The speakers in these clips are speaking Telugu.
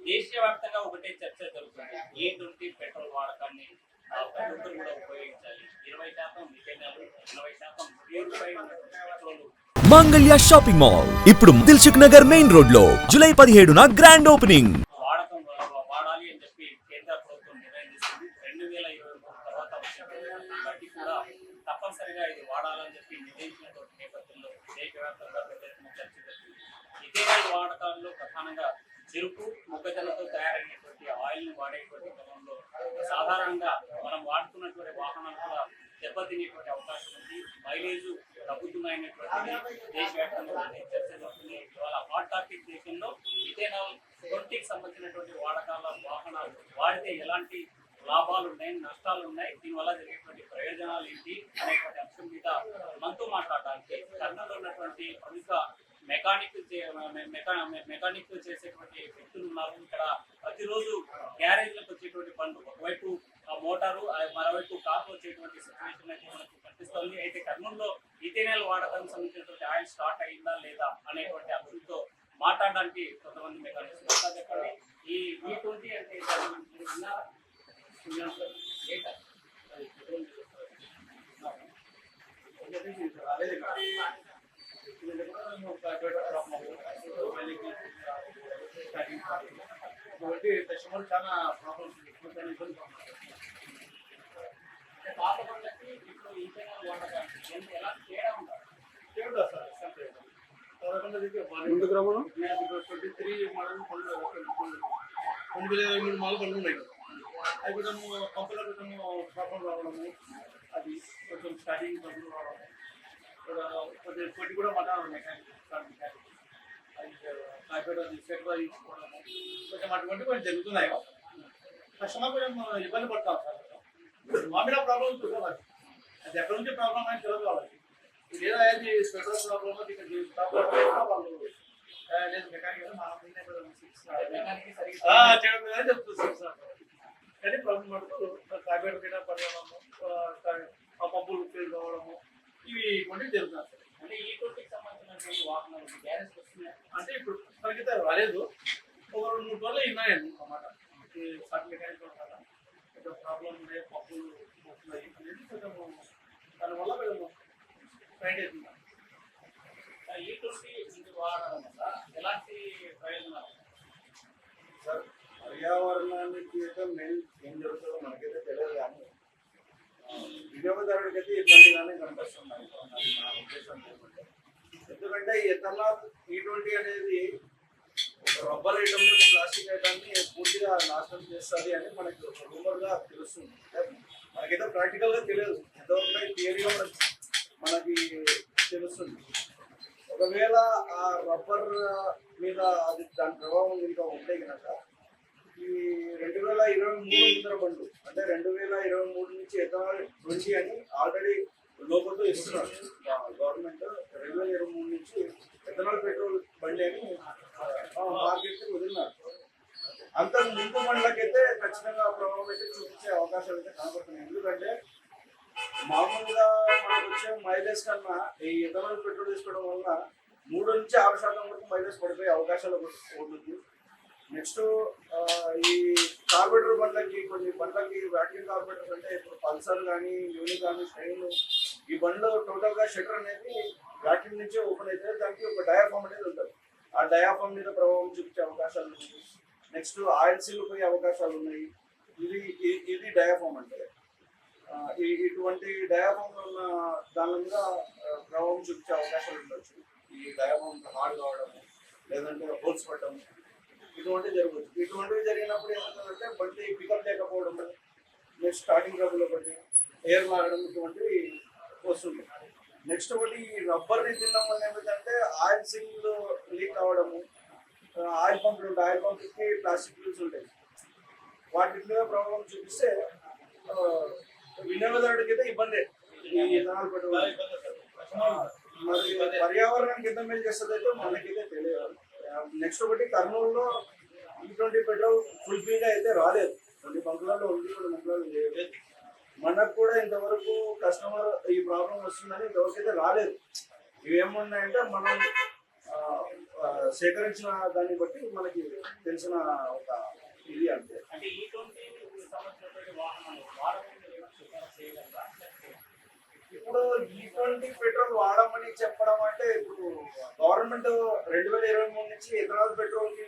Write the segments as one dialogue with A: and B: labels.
A: దేశవ్యాప్తంగా ఒకటే చర్చ జరుగుతుంది. E20 పెట్రోల్ వాడకాన్ని ప్రతి ఒక్కరు కూడా ఉపయోగించాలి. 20% మిథేనాల్, 80% purified petrol
B: Mangalya shopping mall ఇప్పుడు దిల్సుఖ్ నగర్ మెయిన్ రోడ్ లో జూలై 17న గ్రాండ్ ఓపెనింగ్.
A: వాడకం వాడాలి అని చెప్పి కేంద్ర ప్రభుత్వం నిర్ణయం తీసుకుంది. 2023 తర్వాత వచ్చేటువంటి కూడా తప్పనిసరిగా ఇది వాడాలని చెప్పి నిర్ణయించినటువంటి నేపథ్యంలో దేశవ్యాప్తంగా పెద్ద ఎత్తున చర్చ జరుగుతుంది. ఇథేనాల్ వాడకాల్లో ప్రధానంగా చెరుకు, మొక్కజొన్నతో తయారైనటువంటి ఆయిల్ ని వాడేటువంటి క్రమంలో సాధారణంగా మనం వాడుతున్నటువంటి వాహనాలు కూడా దెబ్బతినేటువంటి అవకాశం ఉంది. మైలేజ్ తగ్గుతున్నాయనేటువంటిది దేశవ్యాప్తంగా చర్చ జరుగుతుంది. ఇవాళ హాట్ టాపిక్ దేశంలో ఇథేనాల్ 20కి సంబంధించినటువంటి వాడకాల వాహనాలు వాడితే ఎలాంటి లాభాలు ఉన్నాయి, నష్టాలు ఉన్నాయి, దీనివల్ల జరిగేటువంటి ప్రయోజనాలు ఏంటి అనేటువంటి అంశం మీద మనతో మాట్లాడడానికి కర్నూలులో ఉన్నటువంటి ప్రముఖ మెకానిక్ చేసేటువంటి వ్యక్తులు ఉన్నారు. ఇక్కడ ప్రతిరోజు గ్యారేజ్లకు వచ్చేటువంటి బండ్లు ఒకవైపు మోటారు, మరోవైపు కార్లు వచ్చేటువంటి సిచ్యువేషన్ అయితే మనకు కనిపిస్తోంది. అయితే కర్నూలులో ఇథేనాల్ వాడకానికి సంబంధించినటువంటి ఆయిల్ స్టార్ట్ అయిందా లేదా అనేటువంటి అంశంతో మాట్లాడడానికి కొంతమంది మెకానిక్స్ చెప్పండి. ఈ E20 అంటే
C: కస్టమర్ చాలా ప్రాబ్లమ్స్
A: పాత బండ్లకి ఇప్పుడు ఇథేనాల్ వాడకానికి ఎలా తేడా ఉండాలి?
C: ముందు గ్రామంలో 23 మోడల్ 2023 మోడల్ పనులు ఉన్నాయి. అవి కొంచెము పంపులో కొంచెము ప్రాబ్లం రావడము, అది కొంచెం స్టార్టింగ్ ప్రాబ్లం రావడము, కొంచెం కొట్టి కూడా మాట్లాడాలి మెకానిక్ అది సెట్ తీసుకోవడము, కొంచెం అటువంటి కొంచెం జరుగుతున్నాయి. కస్టమర్ కొంచెం ఇబ్బంది పడతాం సార్. మా మీద ప్రాబ్లం ఉంటుంది, అది ఎక్కడి నుంచి ప్రాబ్లం అని తెలియదు వాళ్ళకి. లేదా అది పెట్రోల్ ప్రాబ్లమ్ ఇక్కడ వాళ్ళు లేదు మెకానిక్ చేయడం చెప్తుంది సార్. కానీ ప్రాబ్లం పడుతూ కార్బేట్ మీద పడడము, ఆ పంపులు ఫెయిల్ కావడము, ఇవి కొన్ని జరుగుతున్నాయి సార్.
A: అంటే E20కి సంబంధించినటువంటి వాహనాలు గ్యారేజ్ వస్తున్నాయి
C: అంటే ఇప్పుడు ప్రస్తుతానికైతే రాలేదు. ఒక 2-3 రోజులు ఉన్నాయండి అన్నమాట. సార్ మెకానిక్ కదా కొంచెం ప్రాబ్లం ఉన్నాయి, పంపులు వస్తున్నాయి అనేది కొంచెం దానివల్ల మేము ఫైండ్ అవుతున్నాం.
A: E20 వాడడం వల్ల ఎలాంటి ప్రయోజనాలు
D: సార్? పర్యావరణానికి అయితే మెయిన్ ఏం జరుగుతుందో మనకైతే తెలియదు, కానీ వినియోగదారుడికి అయితే ఇబ్బందిగానే కనిపిస్తున్నాయి నా ఉద్దేశం. ఎందుకంటే ఈ ఎథనాల్ E20 అనేది ఒక రబ్బర్ ఐటమ్, ఒక ప్లాస్టిక్ ఐటమ్ని పూర్తిగా నాశనం చేస్తుంది అని మనకి ఒక రూమర్గా తెలుస్తుంది. మనకైతే ప్రాక్టికల్గా తెలియదు, ఎంతవరకు థియరీగా మనకి తెలుస్తుంది. ఒకవేళ ఆ రబ్బర్ మీద అది దాని ప్రభావం ఇంకా ఉంటే కనుక ఈ 2023 ముందర బండ్లు అంటే 2023 నుంచి ఎథనాల్ 20 అని ఆల్రెడీ లోపలతో ఇస్తున్నారు గవర్నమెంట్. 2023 నుంచి ఎథనాల్ పెట్రోల్ బండి అని మార్కెట్కి వదిలినారు. అంతకు ముందు బండ్లకైతే ఖచ్చితంగా ప్రభావం అయితే చూపించే అవకాశాలు అయితే కనబడుతున్నాయి. ఎందుకంటే మామూలుగా మనకు వచ్చే మైలేజ్ కన్నా ఈ ఎథనాల్ పెట్రోల్ తీసుకోవడం వల్ల 3-6% వరకు మైలేజ్ పడిపోయే అవకాశాలు ఉంటుంది. నెక్స్ట్ ఈ కార్బోరేటర్ బండ్లకి, కొన్ని బండ్లకి వ్యాక్యూమ్ కార్బోరేటర్ అంటే ఇప్పుడు పల్సర్ కానీ, యూని కానీ, షైన్, ఈ బండ్లు టోటల్గా షట్టర్ అనేది వ్యాక్యూమ్ నుంచే ఓపెన్ అవుతుంది. దానికి ఒక డయాఫామ్ అనేది ఉంటుంది. ఆ డయాఫామ్ మీద ప్రభావం చూపించే అవకాశాలు ఉన్నాయి. నెక్స్ట్ ఆయిల్ సీల్ పోయే అవకాశాలు ఉన్నాయి. ఇది డయాఫామ్ అంటే ఇటువంటి డయాఫామ్ ఉన్న దాని మీద ప్రభావం చూపించే అవకాశాలు ఉండొచ్చు. ఈ డయాఫామ్ హార్డ్ కావడం, లేదంటే హోల్స్ పడడం, ఇటువంటివి జరగవచ్చు. ఇటువంటివి జరిగినప్పుడు ఏమవుతుందంటే బండి పికప్ లేకపోవడం, నెక్స్ట్ స్టార్టింగ్ ట్రబుల్ ఒకటి, ఎయిర్ లాగడం, ఇటువంటివి వస్తుంది. నెక్స్ట్ ఒకటి ఈ రబ్బర్ని తినడం వల్ల ఏమిటంటే ఆయిల్ సీల్ లీక్ అవ్వడము, ఆయిల్ పంపులు ఉంటాయి, ఆయిల్ పంపులకి ప్లాస్టిక్ యూస్ ఉంటాయి, వాటి మీద ప్రభావం చూపిస్తే వినియోగదారుడికి అయితే ఇబ్బంది. ఈ ఎథనాల్ పెట్రోల్ మరి పర్యావరణానికి ఎంత మేలు చేస్తుంది అయితే మనకైతే తెలియదు. నెక్స్ట్ ఒకటి కర్నూలులో E20 పెట్రోల్ ఫుల్ఫిల్గా అయితే రాలేదు. కొన్ని బంకులలో ఉంది, కొన్ని బంకులలో లేదు. మనకు కూడా ఇంతవరకు కస్టమర్ ఈ ప్రాబ్లం వస్తుందని ఇంతవరకు అయితే రాలేదు. ఇవేమున్నాయంటే మనం సేకరించిన దాన్ని బట్టి మనకి తెలిసిన ఒక ఇది అంతే.
A: అంటే E20 సంబంధించినటువంటి వాహనాలు వాడకుండా ఏమైనా సిఫారసు చేయగలరా?
D: ఇప్పుడు E20 పెట్రోల్ వాడమని చెప్పడం అంటే ఇప్పుడు గవర్నమెంట్ 2023 నుంచి ఎథనాల్ పెట్రోల్ కి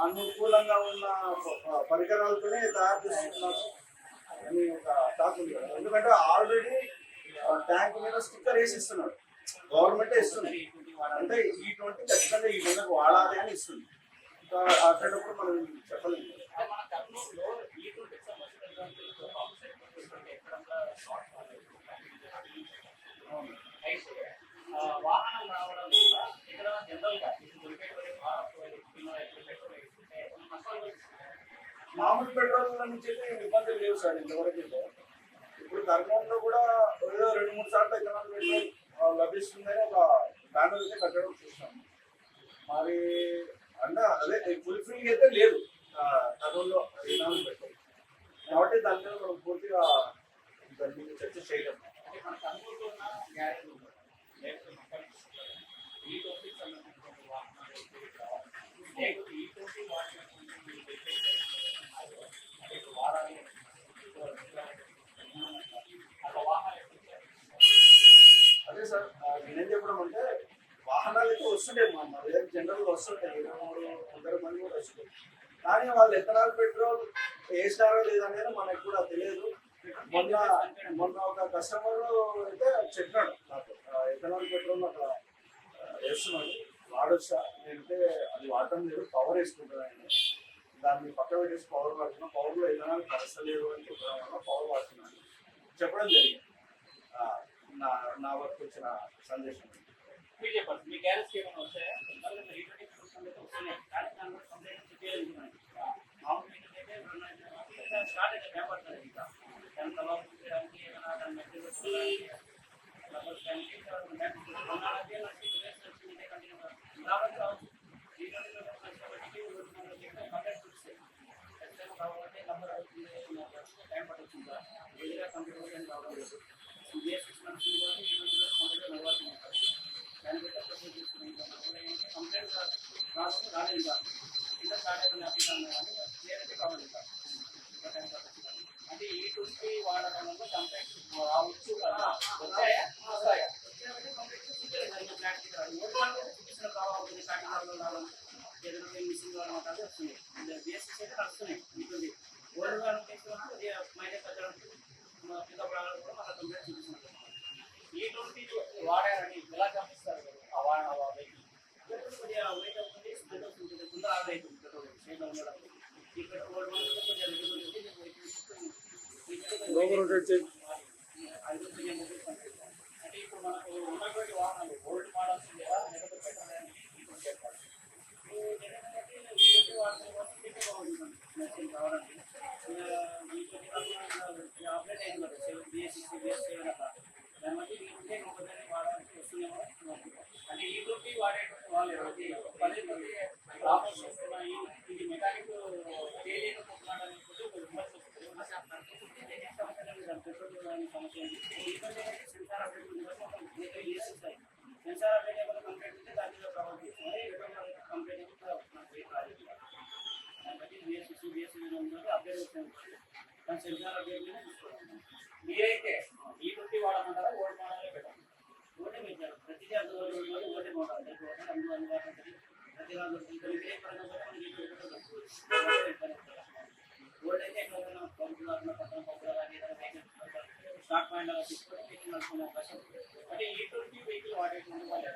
D: అనుకూలంగా ఉన్న పరికరాలతోనే తయారు చేస్తున్నారు అని ఒక టాక్ ఉంది కదా. ఎందుకంటే ఆల్రెడీ ట్యాంక్ మీద స్టిక్కర్ వేసి ఇస్తున్నారు, గవర్నమెంటే ఇస్తుంది. అంటే E20 ఖచ్చితంగా ఈ విధంగా వాడాలి అని ఇస్తుంది. ఇంకా అట్లాంటప్పుడు మనం చెప్పలేము.
A: మన కర్నూలులో E20 సంబంధించినటువంటి ఎక్కడంతా షార్ట్ అయితే వాహనాలు రావడం వల్ల ఇక్కడ జనరల్గా దొరికేటువంటి
D: మామూలు పెట్రోల్ నుంచి ఇబ్బందులు లేవు సార్ ఇంతవరకు. ఇప్పుడు కర్నూలులో కూడా ఏదో 2-3 సార్లు ఎకనామిక్ పెట్రోల్ లభిస్తుందని ఒక బ్యానర్ అయితే కట్టడం చూసాం. మరి అంటే అదే ఫుల్ఫిల్ అయితే లేదు కర్నూలులో ఎకనామిక్ పెట్రోల్, కాబట్టి దాని మీద మనం పూర్తిగా దాని మీద చర్చ చేయలేము.
A: అంటే మన కర్నూలులో ఉన్న గ్యారేజ్ లేకపోతే E20 సంబంధించినటువంటి వాహనాలు లేకపోతే E20 వాడాలి అట్లా వాహనాలు
D: అదే సార్ నేనేం చెప్పడం అంటే వాహనాలు అయితే వస్తుంటాయి, మా దగ్గర జనరల్గా వస్తుంటాయి, 23 మంది కూడా వస్తుంటాయి. కానీ వాళ్ళు ఎథనాల్ పెట్రోల్ వేసినారో లేదనేది మనకు కూడా తెలియదు. మొన్న ఒక కస్టమర్ అయితే చెప్పినాడు నాకు, ఎథనాల్ పెట్రోల్ అక్కడ వేస్తున్నాడు వాడొచ్చా, నేనంటే అది వాడటం లేదు, పవర్ వేసుకుంటాను ఆయన, దాన్ని పక్క పెట్టేసి పవర్ వాడుతున్నాను, పవర్లో ఎథనాల్ కలసలేదు అని చెప్పడం వల్ల పవర్ వాడుతున్నాను చెప్పడం జరిగింది. నా వరకు వచ్చిన సందేశం.
A: మీరు చెప్పండి, మీ గ్యారేజ్ ఏమైనా వచ్చాయా? వస్తున్నాయి కానీ దాని కంప్లైంట్ చేయాలి. మామూలు అయితే స్టార్ట్ అయితే భయపడుతుంది. ఇంకా దాని తర్వాత చేయడానికి ఏమైనా దాన్ని మెటీరియల్ కావాలంటే నంబర్ టైం పట్టొచ్చిందా ఏదైనా కంప్యూటర్ కావడం లేదు. BS6 నడుస్తుంది కంప్యూటర్ నడవాల్సి ఉంటుంది. దాన్ని బట్టి ప్రొసీజ్ చేసుకుని కంప్లైంట్ రాలేదు ఇంకా ఇంకా స్టార్ట్ అయిపోయిన అప్లికేషన్ కానీ క్లియర్టీ కావాలి ఇంకా అంటే E20 వాడడం వల్ల కంప్లైంట్ రావచ్చు కదా, వచ్చాయా వస్తాయా? చూపించిన కావాలి ప్యాకింగ్లో రావడం ఏదైనా మిషన్ కావడం అదే వస్తుంది. BS6 అయితే నడుస్తున్నాయి E20 ఓల్డ్ మైలేజ్ తగ్గడం పికప్ రావడం కూడా మన కంప్లైంట్ చూపిస్తున్నారు. E20 వాడారని ఎలా గమనిస్తారు ఆ వెహికల్? వెయిట్ అవుతుంది, స్ప్రెడ్ అవుతుంది, ముందు ఆవిడ అవుతుంది పెట్రోల్ షేడ్లో ఉండడం. ఈ పెట్రోల్ అంటే ఇప్పుడు మనకు ఉన్నటువంటి వాహనాలు ఓల్డ్ మోడల్స్ లేదా లేకపోతే పెట్రోల్ మెషిన్ కావాలండి అప్డేట్ అయింది కదా BS6 BS7 అట్లా దాన్ని బట్టి E20 వాడడానికి వస్తున్నామో. అంటే E20 వాడేటువంటి వాళ్ళు ఎవరికి పదే పదే ప్రాబ్లమ్ చేస్తున్న ఇది మెకానిక్ తెలియకపోతున్నాడు అని విమర్శ సమస్య. సెన్సార్ అప్డేట్ సెన్సార్ అప్డేట్ ఏమైనా కంప్లైంట్ ఉంటే దాని మీద ప్రభావం చేస్తుంది. కంప్లైంట్ దాన్ని బట్టి BS6 BS7 ఉన్నది అప్డేట్ వస్తుంది. కానీ సెన్సార్ అప్డేట్ మీద తీసుకోవాలి. మీరైతే E20 వాడమంటారా ఓల్డ్ మోడలే పెట్టండి? ఓటే పెట్టారు ప్రతిదీ అందుబాటులో ఓటే మోడల్ అందుబాటులో ప్రతి వాళ్ళు విలేజ్ పరంగా ఓల్డ్ అయితే ఎక్కడైనా పౌరులు పట్టణ పౌరులు ఏదైనా వెహికల్ స్టాక్ పాయింట్ అలా తీసుకొని వెహికల్ నడుపుకునే అవకాశం. అంటే E20 వెహికల్ వాడేటువంటి వాళ్ళు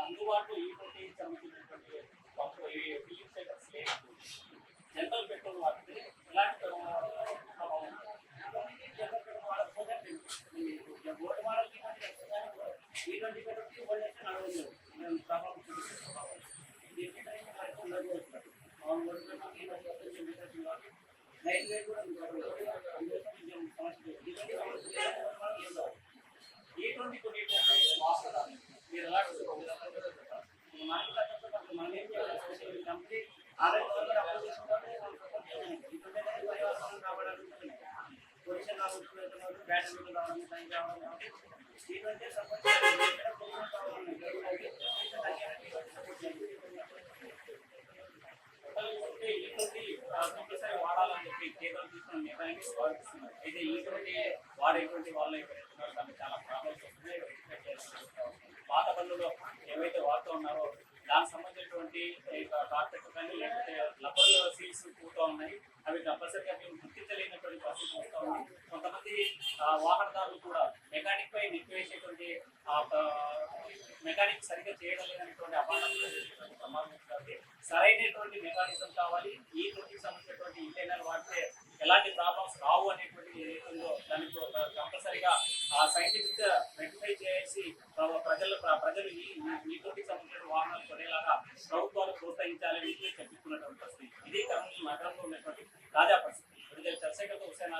A: అందుబాటులో E20 సంబంధించినటువంటి ఫిల్లింగ్ సెంటర్స్ లేదు. జనరల్ పెట్రోల్ వాడితే ఇలాంటి ప్రభావం జనరల్ పెట్రోల్ వాడకపోతే ఓల్డ్ మోడల్కి E20 పెట్రోల్కి ఓల్డ్ అయితే నడవలేదు ప్రభావం చూపిస్తుంది. దీనికి ఉండదు లైట్ వెయిట్ కూడా E20 కొన్ని వాస్తవాలు మీరు ఎలా మనం ఏం చేయాలి? కంపెనీ ఆదాయం అప్లోడ్ చేసుకుంటే రావడానికి పొజిషన్ రావచ్చు, బ్యాటరీ రావడం టైం రావడం కాబట్టి E20 సపోర్ట్ కేంద్రం తీసుకున్న నిర్ణయాన్ని స్వాగతిస్తున్నారు. అయితే ఇటువంటి వాడేటువంటి వాళ్ళు ఎవరైతే ఉన్నారో దానికి చాలా ప్రాబ్లమ్స్ వస్తున్నాయి. రెక్టిఫై చేయాల్సిన పాత పనులలో ఏవైతే వాడుతూ ఉన్నారో దానికి సంబంధించినటువంటి కార్పెట్ కానీ లేకపోతే లబ్బర్ సీల్స్ పూర్తూ ఉన్నాయి. అవి కంపల్సరీగా మేము గుర్తించలేనటువంటి పరిస్థితి వస్తూ ఉంది. కొంతమంది వాహనదారులు కూడా మెకానిక్ పై నెట్టివేసేటువంటి మెకానిక్ సరిగ్గా చేయడం లేదనేటువంటి అపార్థాలు ప్రమాదం ఉంది. సరైనటువంటి మెకానిజం కావాలి. ఈ ట్వంటీకి సంబంధించినటువంటి ఇంటర్నల్ వాడితే ఎలాంటి ప్రాబ్లమ్స్ రావు అనేటువంటి ఏదైతుందో దానికి కంపల్సరీగా సైంటిఫిక్ రెక్టిఫై చేసి ప్రజలు ఈ ట్వంటీకి సంబంధించిన వాహనాలు కొనేలాగా ప్రభుత్వాలు ప్రోత్సహించాలని చెప్పుకున్నటువంటి పరిస్థితి. ఇది కర్నూలు నగరంలో ఉన్నటువంటి తాజా పరిస్థితి. చంద్రశేఖర్ హుసేన్